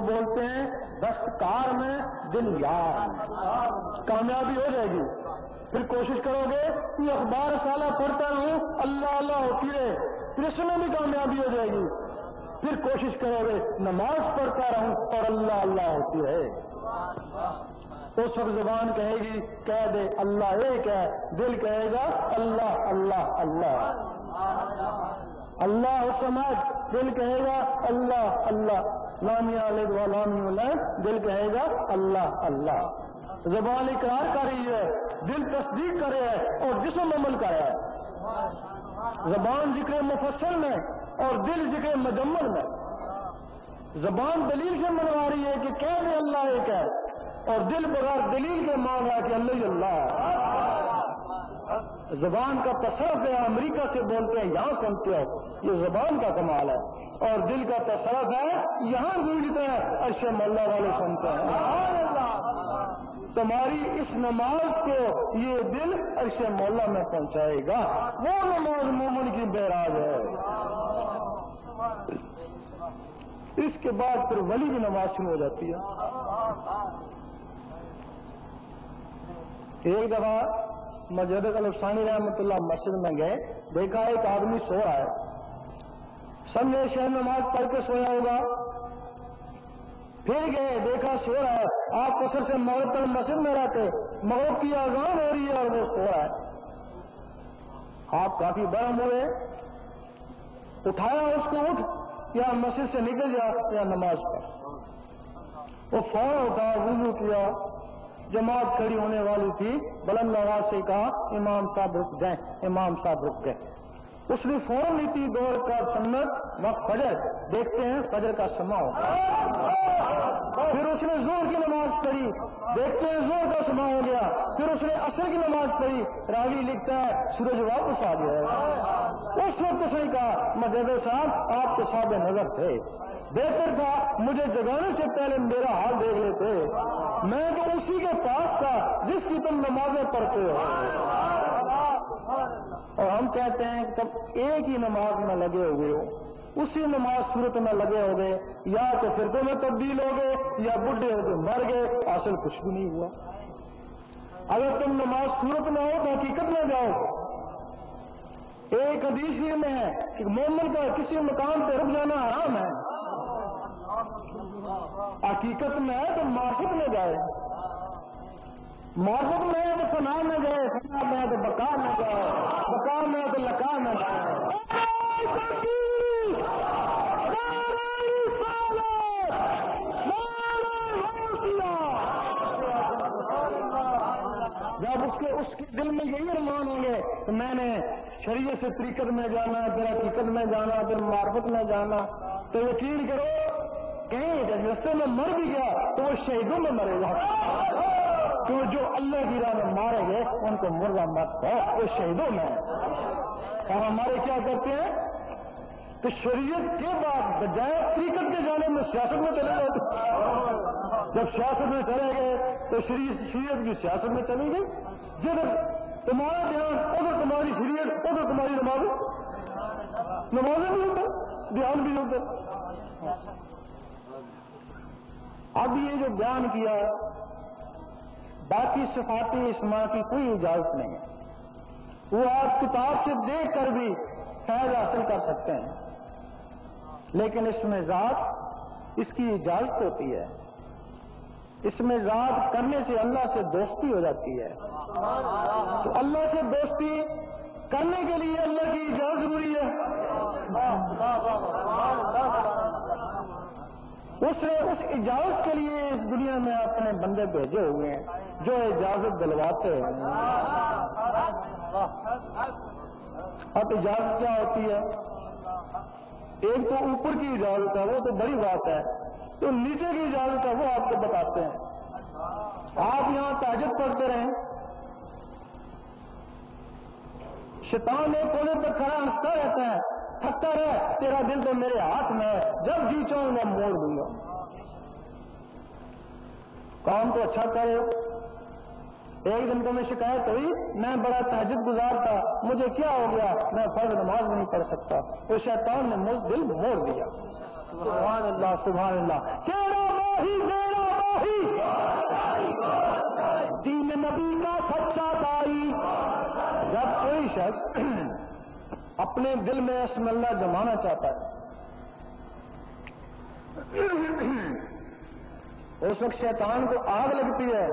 کو بولتے ہیں دستکار میں دل یار کامیابی ہو جائے گی. پھر کوشش کرو گے کہ اخبار سالہ پڑھتا رہوں اللہ اللہ ہوتی رہے, پھر اس میں بھی کامیابی ہو جائے گی. پھر کوشش کرو گے نماز پڑھتا رہوں اور اللہ اللہ ہوتی رہے. اس وقت زبان کہے گی کہہ دے اللہ ایک ہے, دل کہے گا اللہ اللہ اللہ. اللہ سمجھ, دل کہے گا اللہ اللہ. لامی علیہ ولامی علیہ, دل کہے گا اللہ اللہ. زبان اقرار کر رہی ہے, دل تصدیق کر رہا ہے اور جسم عمل کر رہا ہے. زبان ذکر مفصل میں اور دل ذکر مجمل میں. زبان دلیل سے منوا رہی ہے کہ کہہ دے اللہ ایک ہے, اور دل بغیر دلیل کے مان رہا ہے کہ اللہ ہی اللہ ہے. زبان کا تصرف ہے امریکہ سے بولتے ہیں یہاں سنتے ہو, یہ زبان کا کمال ہے. اور دل کا تصرف ہے یہاں گونجتے ہیں عرش مولا والے سنتے ہیں. تمہاری اس نماز کو یہ دل عرش مولا میں پہنچائے گا. وہ نماز مومن کی بیراج ہے. اس کے بعد پھر ولی کی نماز شروع ہو جاتی ہے. ایک دفعہ مسجد الفسانی رحمۃ اللہ مسجد میں گئے, دیکھا ایک آدمی سو رہا ہے. سمجھے شہر نماز پڑھ کے سویا ہوگا. پھر گئے دیکھا سو رہا ہے. آپ قصر سے مغرب تک مسجد میں رہتے, مغرب کی اذان ہو رہی ہے اور وہ سو رہا ہے. آپ کافی برہم ہوئے, اٹھایا اس کو, اٹھ یا مسجد سے نکل جا یا نماز پڑھ. وہ فوراً اٹھا, وضو کیا, جماعت کھڑی ہونے والی تھی, بلند آواز سے کہا امام صاحب رک گئے, امام صاحب رک گئے. اس نے فوراً لی تھی دور کا سنت وقت فجر, دیکھتے ہیں فجر کا سما ہو. پھر اس نے زور کی نماز پڑھی, دیکھتے ہیں زور کا سما ہو گیا. پھر اس نے عصر کی نماز پڑھی, راوی لکھتا ہے سورج واپس آ گیا. اس وقت اس نے کہا مجدد صاحب آپ تو صاحب نظر تھے, بہتر تھا مجھے جگانے سے پہلے میرا حال دیکھ لیتے, میں تو اسی کے پاس تھا جس کی تم نمازیں پڑھتے ہو. اور ہم کہتے ہیں کہ تم ایک ہی نماز میں لگے ہوئے ہو, اسی نماز صورت میں لگے ہو گئے, یا تو فرقوں میں تبدیل ہو گئے یا بڈھے ہو گئے مر گئے, حاصل کچھ بھی نہیں ہوا. اگر تم نماز صورت میں ہو تو حقیقت میں جاؤ. ایک حدیث میں ہے کہ مومن کا کسی مقام پہ رک جانا حرام ہے. حقیقت میں ہے تو معرفت میں جائے, معرفت میں ہے تو فنا میں جائے, فنا میں ہے تو بقا میں جائے, بقا میں ہے تو لقا میں جائے. جب اس کے دل میں یہی ارمان ہوں گے کہ میں نے شریعت سے طریقت میں جانا, پھر حقیقت میں جانا, پھر معرفت میں جانا, تو یقین کرو کہیں رستے میں مر بھی گیا تو وہ شہیدوں میں مرے گا. تو جو اللہ کی راہ میں مارے گئے ان کو مردہ مت ہے, وہ شہیدوں میں. اور ہمارے کیا کرتے ہیں کہ شریعت کے بعد بجائے طریقت کے جانے میں سیاست میں چلے گئے. جب سیاست میں چلے گئے تو شریعت کی سیاست میں چلی گئی. جدھر تمہارا دھیان ادھر تمہاری شریعت, ادھر تمہاری نمازیں بھی ہوتا, دھیان بھی ہوتا. اب یہ جو بیان کیا باقی صفات اسماء کی کوئی اجازت نہیں ہے, وہ آپ کتاب سے دیکھ کر بھی فیض حاصل کر سکتے ہیں, لیکن اس میں ذات اس کی اجازت ہوتی ہے. اس میں ذات کرنے سے اللہ سے دوستی ہو جاتی ہے. تو اللہ سے دوستی کرنے کے لیے اللہ کی اجازت ضروری ہے. اس نے اس اجازت کے لیے اس دنیا میں اپنے بندے بھیجے ہوئے ہیں جو اجازت دلواتے ہیں. اب اجازت کیا ہوتی ہے؟ ایک تو اوپر کی اجازت ہے, وہ تو بڑی بات ہے. تو نیچے کی اجازت ہے وہ آپ کو بتاتے ہیں. آپ یہاں تہجد پڑھتے رہیں, شیطان ایک کونے پہ کھڑا ہنستا رہتا ہے, تھکتا رہے, تیرا دل تو میرے ہاتھ میں ہے, جب جی چاہوں میں موڑ دوں گا. کام تو اچھا کرے. ایک دن تو میں شکایت ہوئی, میں بڑا تہجد گزار تھا, مجھے کیا ہو گیا, میں فرض نماز نہیں پڑھ سکتا. تو شیطان نے مجھ دل موڑ دیا. سبحان اللہ سبحان اللہ. ماہی میرا ماہی، دین نبی کا سچا دائی۔ جب کوئی شخص اپنے دل میں اسم اللہ جمانا چاہتا ہے، اس وقت شیطان کو آگ لگتی ہے۔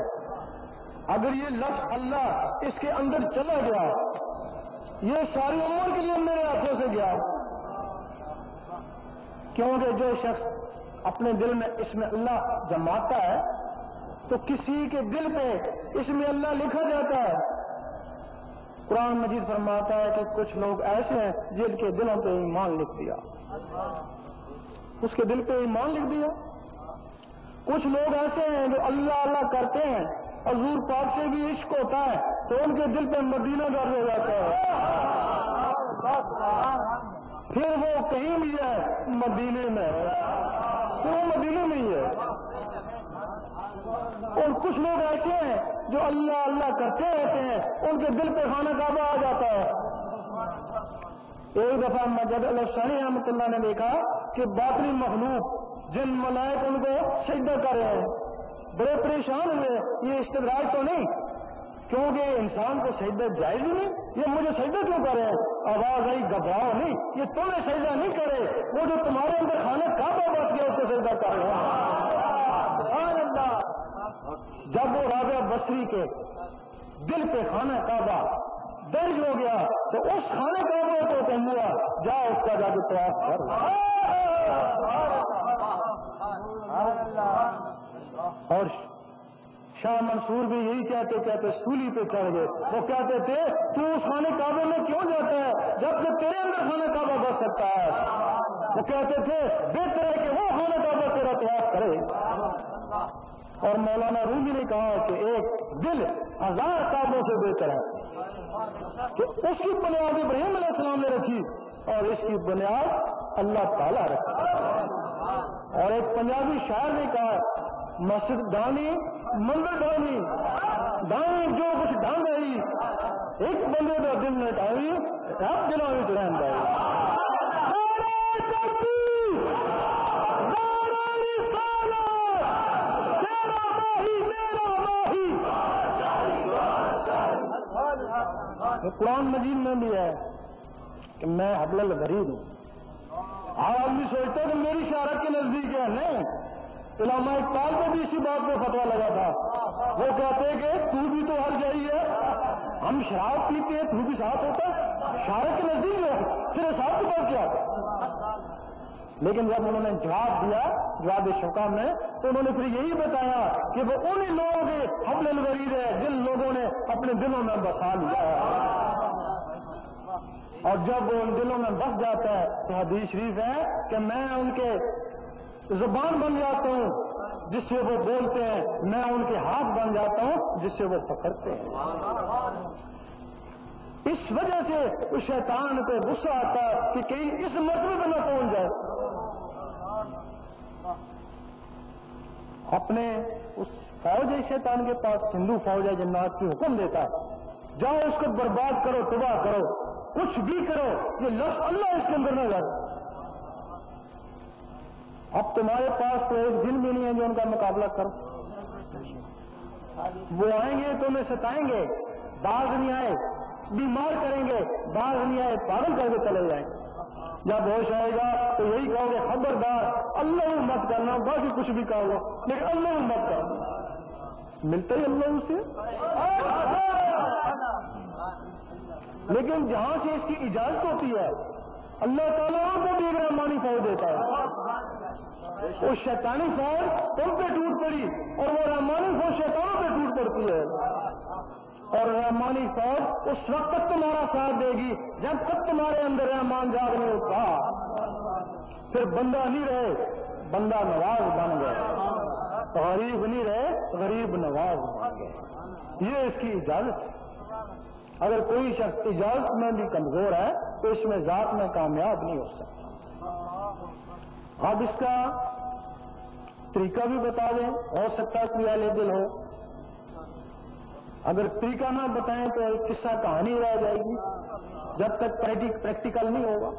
اگر یہ لفظ اللہ اس کے اندر چلا گیا، یہ ساری عمر کے لیے میرے ہاتھوں سے گیا، کیونکہ جو شخص اپنے دل میں اسم اللہ جماتا ہے تو کسی کے دل پہ اسم اللہ لکھا جاتا ہے۔ قرآن مجید فرماتا ہے کہ کچھ لوگ ایسے ہیں جن کے دلوں پہ ایمان لکھ دیا، اس کے دل پہ ایمان لکھ دیا۔ کچھ لوگ ایسے ہیں جو اللہ اللہ کرتے ہیں، حضور پاک سے بھی عشق ہوتا ہے تو ان کے دل پہ مدینہ درج ہو جاتا ہے، پھر وہ کہیں بھی ہے مدینے میں، پھر وہ مدینے میں ہی ہے۔ اور کچھ لوگ ایسے ہیں جو اللہ اللہ کرتے رہتے ہیں، ان کے دل پہ خانہ کعبہ آ جاتا ہے۔ ایک دفعہ مجد الفسانی رحمۃ اللہ نے دیکھا کہ باطنی مخلوق جن ملائک ان کو سجدہ کر رہے ہیں، بڑے پریشان ہوئے، یہ استدراج تو نہیں؟ کیونکہ انسان کو سجدہ جائز ہی نہیں، یہ مجھے سجدہ کیوں کر رہے ہیں؟ آواز آئی گھبراؤ نہیں، یہ تمہیں سجدہ نہیں کرے، وہ جو تمہارے اندر خانہ کعبہ بس گیا اس کو سجدہ کر رہے ہیں۔ سبحان اللہ۔ جب وہ رابعہ بصری کے دل پہ خانہ کعبہ درج ہو گیا تو اس خانہ کعبہ کو کہہ ہوا جا اس کا جا کے طواف کر۔ اور شاہ منصور بھی یہی کہتے سولی پہ چڑھ گئے، وہ کہتے تھے تو اس خانہ کعبے میں کیوں جاتا ہے جبکہ تیرے اندر خانہ کعبہ بس سکتا ہے؟ وہ کہتے تھے بہتر ہے کہ وہ خانہ کعبہ تیرا طواف کرے۔ اور مولانا رومی نے کہا کہ ایک دل 1000 کعبوں سے بہتر ہے، کہ اس کی بنیاد ابراہیم علیہ السلام نے رکھی اور اس کی بنیاد اللہ تعالیٰ رکھی۔ اور ایک پنجابی شاعر نے کہا مسجد ڈانی مندر ڈانی، ڈانی جو کچھ ڈان رہی ایک بندے کا دل نے ڈالی آپ دلوں میں رہن گئے۔ قرآن مجید میں بھی ہے کہ میں حبل الغرید ہوں۔ ہر آدمی سوچتا ہے کہ میری شہرت کے نزدیک ہے، نہیں۔ علامہ اقبال کو بھی اسی بات پہ فتویٰ لگا تھا، وہ کہتے ہیں کہ تو بھی تو ہر جائی ہے، ہم شراب پیتے ہیں تو بھی ساتھ ہوتا ہے، شہرت کے نزدیک ہے پھر حساب کتاب کیا؟ لیکن جب انہوں نے جواب دیا جواب شوکا میں تو انہوں نے پھر یہی بتایا کہ وہ انہی لوگوں کے حبل الورید ہے جن لوگوں نے اپنے دلوں میں بسا لیا ہے، اور جب وہ ان دلوں میں بس جاتا ہے تو حدیث شریف ہے کہ میں ان کے زبان بن جاتا ہوں جس سے وہ بولتے ہیں، میں ان کے ہاتھ بن جاتا ہوں جس سے وہ پکڑتے ہیں۔ اس وجہ سے اس شیطان کو غصہ آتا ہے کہ کہیں اس مرتبے پہ نہ پہنچ جائے، اپنے اس فوج ہے شیطان کے پاس، ہندو فوج ہے جنات کی، حکم دیتا ہے جاؤ اس کو برباد کرو، تباہ کرو، کچھ بھی کرو، یہ لفظ اللہ اس کے اندر نہ جائے۔ اب تمہارے پاس تو ایک دن بھی نہیں ہے جو ان کا مقابلہ کرو، وہ آئیں گے تمہیں ستائیں گے، باز نہیں آئے بیمار کریں گے، باز نہیں آئے پاگل کر کے چلے جائیں گے۔ جب ہوش آئے گا تو یہی کہو گے خبردار اللہ مت کرنا، باقی کچھ بھی کہو گے لیکن اللہ مت کرنا، ملتا ہی اللہ سے۔ لیکن جہاں سے اس کی اجازت ہوتی ہے اللہ تعالیٰ ان کو بھی ایک رحمانی فوج دیتا ہے، وہ شیطانی فوج تم پہ ٹوٹ پڑی اور وہ رحمانی فوج شیطانوں پہ ٹوٹ پڑتی ہے، اور رحمانی فوج اس وقت تک تمہارا ساتھ دے گی جب تک تمہارے اندر رحمان جاگ نہیں ہوتا، پھر بندہ نہیں رہے بندہ نواز بن گئے، غریب نہیں رہے غریب نواز بن گئے، یہ اس کی اجازت ہے۔ اگر کوئی شخص اجازت میں بھی کمزور ہے تو اس میں ذات میں کامیاب نہیں ہو سکتا۔ اب اس کا طریقہ بھی بتا دیں، ہو سکتا ہے کوئی اہل دل ہو، اگر طریقہ نہ بتائیں تو ایک قصہ کہانی رہ جائے گی جب تک پریکٹیکل نہیں ہوگا۔